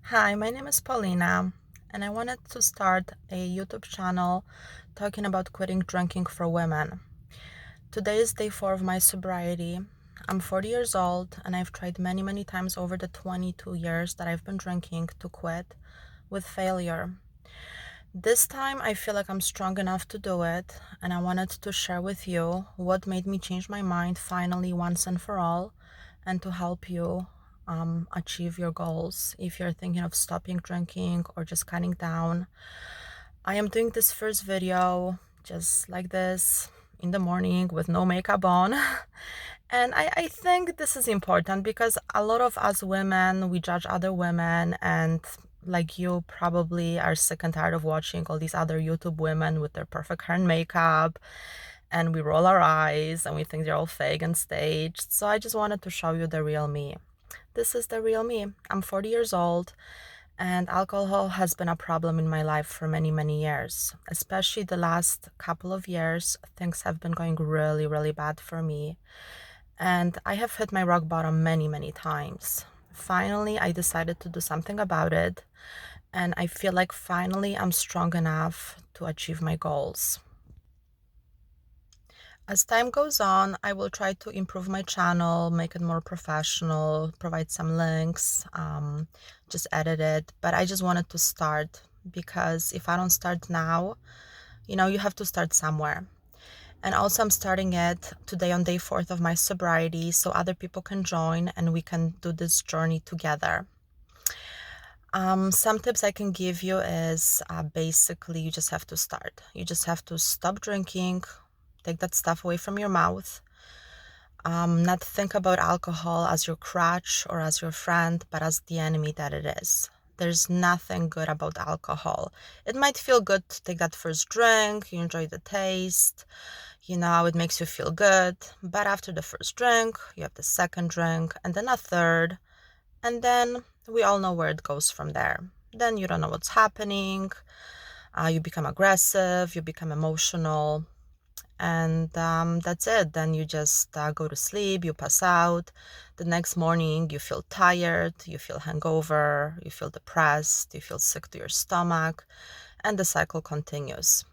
Hi, my name is Paulina, and I wanted to start a YouTube channel talking about quitting drinking for women. Today is day 4 of my sobriety. I'm 40 years old, and I've tried many times over the 22 years that I've been drinking to quit with failure. This time, I feel like I'm strong enough to do it, and I wanted to share with you what made me change my mind finally once and for all, and to help you achieve your goals if you're thinking of stopping drinking or just cutting down. I am doing this first video just like this in the morning with no makeup on. And I think this is important because a lot of us women, we judge other women, and like you probably are sick and tired of watching all these other YouTube women with their perfect hair and makeup, and we roll our eyes and we think they're all fake and staged. So I just wanted to show you the real me. This is the real me. I'm 40 years old, and alcohol has been a problem in my life for many years. Especially the last couple of years, things have been going really bad for me. And I have hit my rock bottom many times. Finally, I decided to do something about it, and I feel like finally I'm strong enough to achieve my goals. As time goes on, I will try to improve my channel, make it more professional, provide some links, just edit it. But I just wanted to start because if I don't start now, you have to start somewhere. And also, I'm starting it today on day 4th of my sobriety so other people can join and we can do this journey together. Some tips I can give you is basically you just have to start. You just have to stop drinking, take that stuff away from your mouth. Not think about alcohol as your crutch or as your friend, but as the enemy that it is. There's nothing good about alcohol. It might feel good to take that first drink, you enjoy the taste, it makes you feel good. But after the first drink, you have the second drink, and then a third, and then we all know where it goes from there. Then you don't know what's happening, you become aggressive, you become emotional, and that's it. Then you just go to sleep, you pass out. The next morning you feel tired, you feel hangover, you feel depressed, you feel sick to your stomach, and the cycle continues.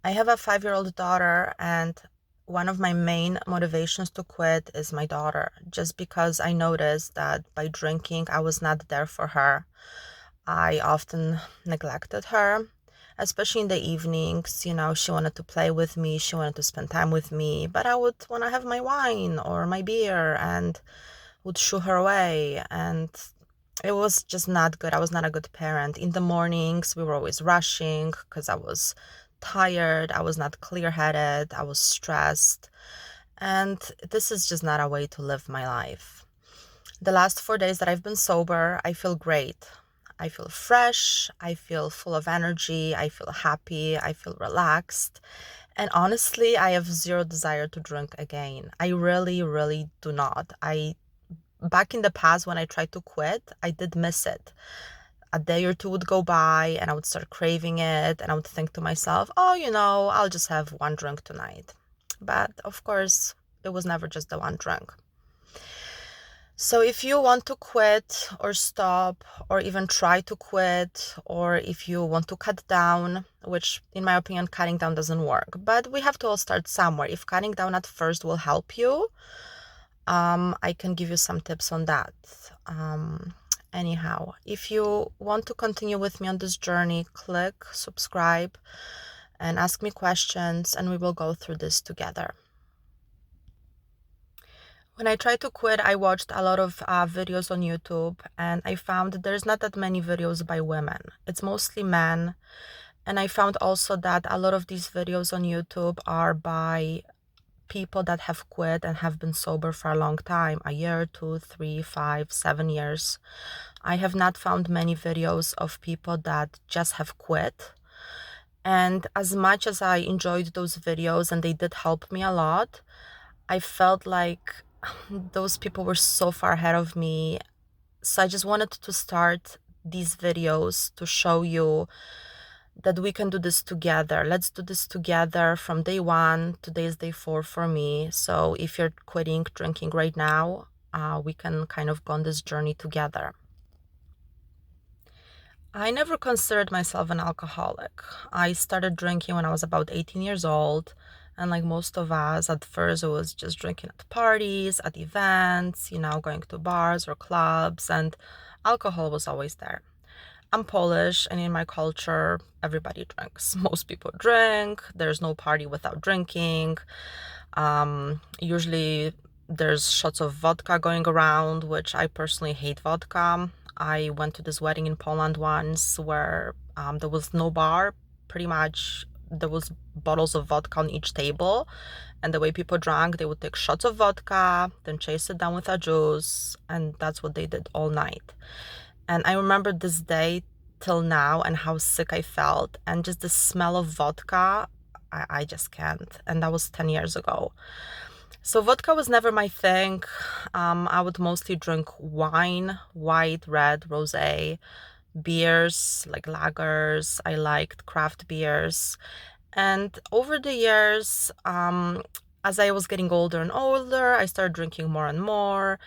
I have a 5-year-old daughter, and one of my main motivations to quit is my daughter, just because I noticed that by drinking I was not there for her. I often neglected her, especially in the evenings. She wanted to play with me, she wanted to spend time with me, but I would want to have my wine or my beer and would shoo her away. And it was just not good. I was not a good parent. In the mornings, we were always rushing because I was tired, I was not clear-headed, I was stressed. And this is just not a way to live my life. The last 4 days that I've been sober, I feel great. I feel fresh, I feel full of energy, I feel happy, I feel relaxed. And honestly, I have zero desire to drink again. I really do not. Back in the past when I tried to quit, I did miss it. A day or two would go by and I would start craving it, and I would think to myself, oh, I'll just have one drink tonight. But of course, it was never just the one drink. So if you want to quit or stop or even try to quit, or if you want to cut down, which in my opinion, cutting down doesn't work, but we have to all start somewhere. If cutting down at first will help you, I can give you some tips on that. Anyhow, if you want to continue with me on this journey, click subscribe and ask me questions, and we will go through this together. When I tried to quit, I watched a lot of videos on YouTube, and I found that there's not that many videos by women. It's mostly men. And I found also that a lot of these videos on YouTube are by people that have quit and have been sober for a long time, a year, 2, 3, 5, 7 years. I have not found many videos of people that just have quit. And as much as I enjoyed those videos and they did help me a lot, I felt like those people were so far ahead of me. So I just wanted to start these videos to show you that we can do this together. Let's do this together from day 1. Today is day 4 for me. So if you're quitting drinking right now, we can kind of go on this journey together. I never considered myself an alcoholic. I started drinking when I was about 18 years old. And like most of us, at first it was just drinking at parties, at events, going to bars or clubs, and alcohol was always there. I'm Polish, and in my culture, everybody drinks. Most people drink. There's no party without drinking. Usually, there's shots of vodka going around, which I personally hate vodka. I went to this wedding in Poland once where there was no bar. Pretty much, there was bottles of vodka on each table, and the way people drank, they would take shots of vodka, then chase it down with a juice, and that's what they did all night. And I remember this day till now and how sick I felt, and just the smell of vodka. I just can't. And that was 10 years ago. So vodka was never my thing. I would mostly drink wine, white, red, rosé, beers like lagers. I liked craft beers. And over the years, as I was getting older and older, I started drinking more and more.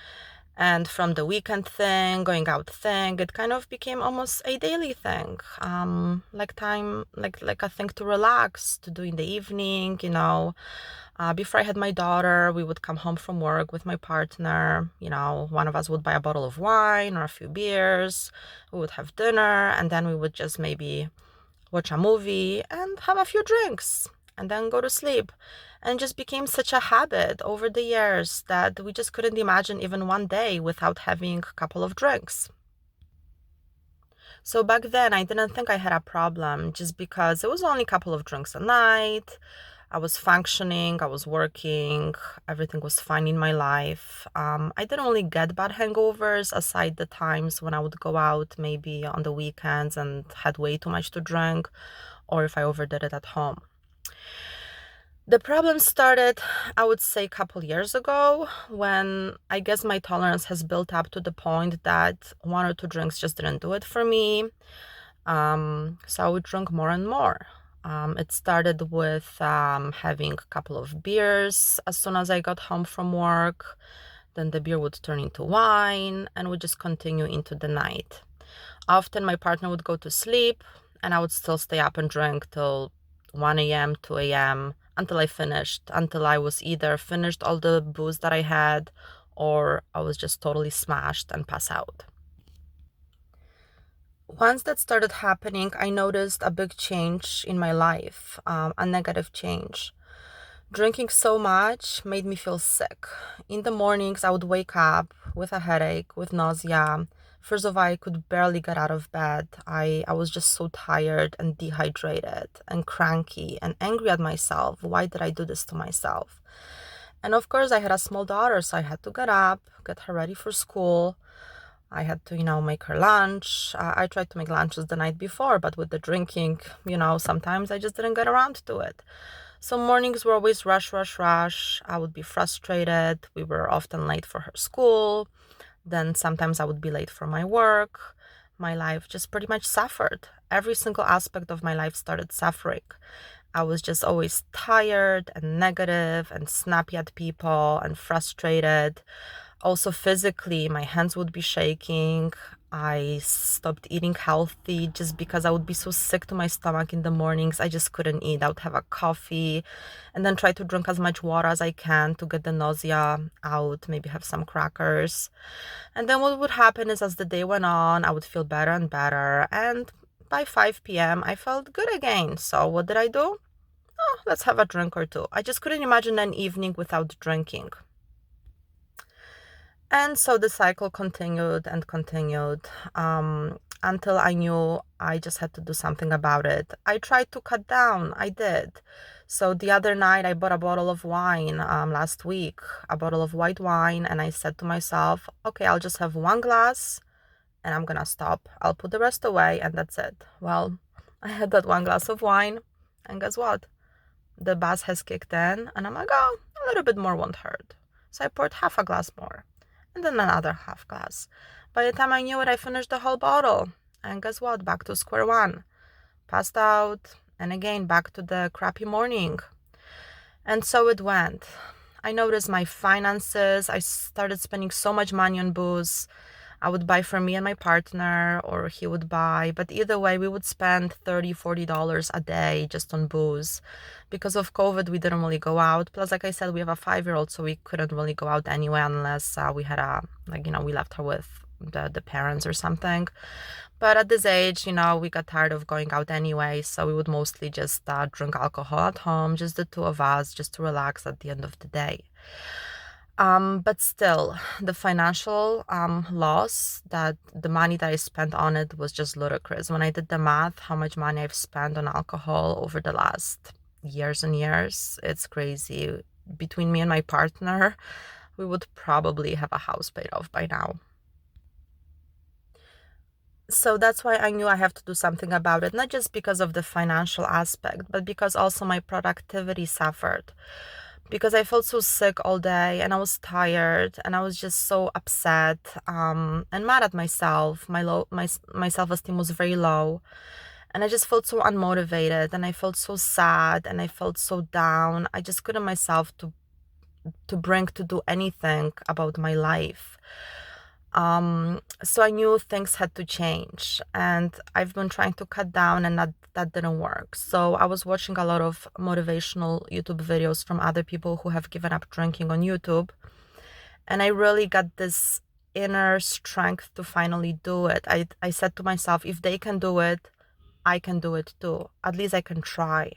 And from the weekend thing, going out thing, it kind of became almost a daily thing. Like time, like a thing to relax, to do in the evening, before I had my daughter, we would come home from work with my partner. One of us would buy a bottle of wine or a few beers. We would have dinner, and then we would just maybe watch a movie and have a few drinks and then go to sleep. And just became such a habit over the years that we just couldn't imagine even one day without having a couple of drinks. So back then, I didn't think I had a problem just because it was only a couple of drinks a night. I was functioning, I was working, everything was fine in my life. I didn't really get bad hangovers aside the times when I would go out maybe on the weekends and had way too much to drink, or if I overdid it at home. The problem started, I would say, a couple years ago when I guess my tolerance has built up to the point that one or two drinks just didn't do it for me. So I would drink more and more. It started with having a couple of beers as soon as I got home from work. Then the beer would turn into wine and would just continue into the night. Often my partner would go to sleep and I would still stay up and drink till 1 a.m., 2 a.m. until I finished, until I was either finished all the booze that I had or I was just totally smashed and pass out. Once that started happening, I noticed a big change in my life, a negative change. Drinking so much made me feel sick. In the mornings, I would wake up with a headache, with nausea. First of all, I could barely get out of bed. I was just so tired and dehydrated and cranky and angry at myself. Why did I do this to myself? And of course, I had a small daughter, so I had to get up, get her ready for school. I had to, make her lunch. I tried to make lunches the night before, but with the drinking, sometimes I just didn't get around to it. So mornings were always rush, rush, rush. I would be frustrated. We were often late for her school. Then sometimes I would be late for my work. My life just pretty much suffered. Every single aspect of my life started suffering. I was just always tired and negative and snappy at people and frustrated. Also, physically, my hands would be shaking. I stopped eating healthy just because I would be so sick to my stomach in the mornings. I just couldn't eat. I would have a coffee and then try to drink as much water as I can to get the nausea out, maybe have some crackers. And then what would happen is as the day went on, I would feel better and better. And by 5 p.m., I felt good again. So what did I do? Oh, let's have a drink or two. I just couldn't imagine an evening without drinking. And so the cycle continued and continued until I knew I just had to do something about it. I tried to cut down, I did. So the other night, I bought a bottle of wine last week, a bottle of white wine, and I said to myself, okay, I'll just have one glass and I'm gonna stop. I'll put the rest away and that's it. Well, I had that one glass of wine, and guess what? The buzz has kicked in, and I'm like, oh, a little bit more won't hurt. So I poured half a glass more and then another half glass. By the time I knew it, I finished the whole bottle. And guess what? Back to square one. Passed out, and again, back to the crappy morning. And so it went. I noticed my finances. I started spending so much money on booze. I would buy for me and my partner, or he would buy. But either way, we would spend $30, $40 a day just on booze. Because of COVID, we didn't really go out. Plus, like I said, we have a 5-year-old, so we couldn't really go out anyway unless we had we left her with the parents or something. But at this age, we got tired of going out anyway, so we would mostly just drink alcohol at home, just the two of us, just to relax at the end of the day. But still, the financial loss, that the money that I spent on it was just ludicrous. When I did the math, how much money I've spent on alcohol over the last years and years, it's crazy. Between me and my partner, we would probably have a house paid off by now. So that's why I knew I have to do something about it, not just because of the financial aspect, but because also my productivity suffered. Because I felt so sick all day and I was tired and I was just so upset and mad at myself. My self-esteem was very low and I just felt so unmotivated and I felt so sad and I felt so down. I just couldn't myself to bring to do anything about my life. So I knew things had to change and I've been trying to cut down and that didn't work. So I was watching a lot of motivational YouTube videos from other people who have given up drinking on YouTube. And I really got this inner strength to finally do it. I said to myself, if they can do it, I can do it too. At least I can try.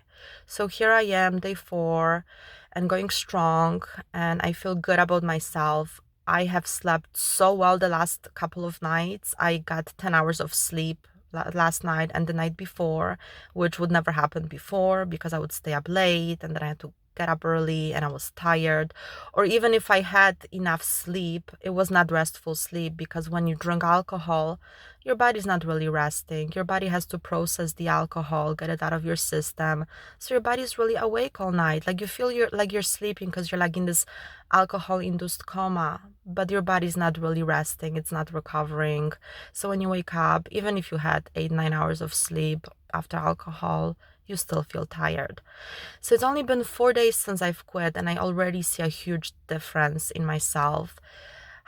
So here I am, day 4, and going strong, and I feel good about myself. I have slept so well the last couple of nights. I got 10 hours of sleep last night and the night before, which would never happen before because I would stay up late and then I had to get up early and I was tired. Or even if I had enough sleep, it was not restful sleep because when you drink alcohol, your body's not really resting. Your body has to process the alcohol, get it out of your system. So your body's really awake all night. Like you feel you're sleeping because you're like in this alcohol-induced coma, but your body's not really resting. It's not recovering. So when you wake up, even if you had 8-9 hours of sleep after alcohol, you still feel tired. So it's only been 4 days since I've quit and I already see a huge difference in myself.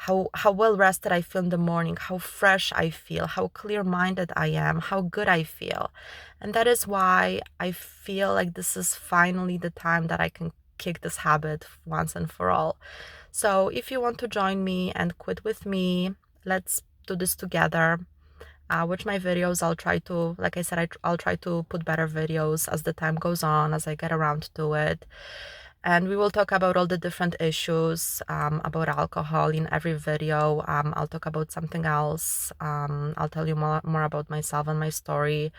How well rested I feel in the morning, how fresh I feel, how clear-minded I am, how good I feel. And that is why I feel like this is finally the time that I can kick this habit once and for all. So if you want to join me and quit with me, let's do this together. Watch my videos. I'll try to, like I said, I'll try to put better videos as the time goes on, as I get around to it. And we will talk about all the different issues about alcohol in every video. I'll talk about something else. I'll tell you more about myself and my story.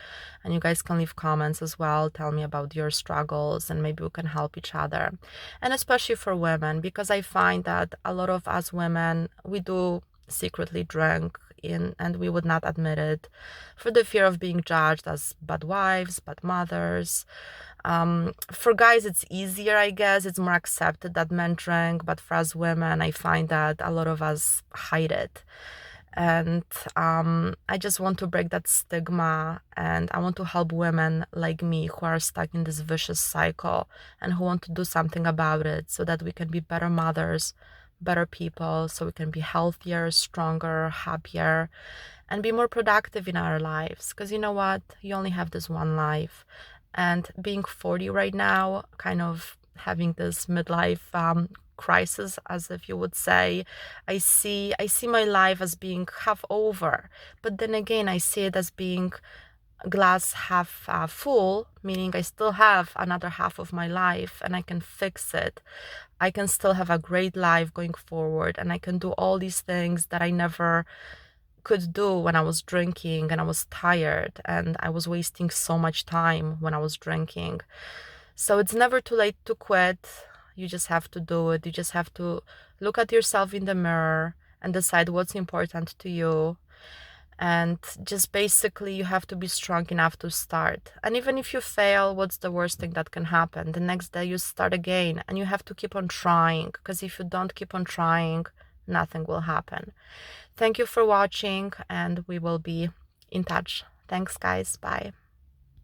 And you guys can leave comments as well. Tell me about your struggles and maybe we can help each other. And especially for women, because I find that a lot of us women, we do secretly drink and we would not admit it for the fear of being judged as bad wives, bad mothers. For guys, it's easier, I guess. It's more accepted that men drink, but for us women, I find that a lot of us hide it. And I just want to break that stigma and I want to help women like me who are stuck in this vicious cycle and who want to do something about it so that we can be better mothers, better people, so we can be healthier, stronger, happier, and be more productive in our lives. Because you know what? You only have this one life. And being 40 right now, kind of having this midlife crisis, as if you would say, I see my life as being half over. But then again, I see it as being glass half full, meaning I still have another half of my life and I can fix it. I can still have a great life going forward and I can do all these things that I never could do when I was drinking and I was tired and I was wasting so much time when I was drinking. So it's never too late to quit. You just have to do it. You just have to look at yourself in the mirror and decide what's important to you. And just basically you have to be strong enough to start. And even if you fail, what's the worst thing that can happen? The next day you start again and you have to keep on trying, because if you don't keep on trying, nothing will happen. Thank you for watching and we will be in touch. Thanks guys. Bye.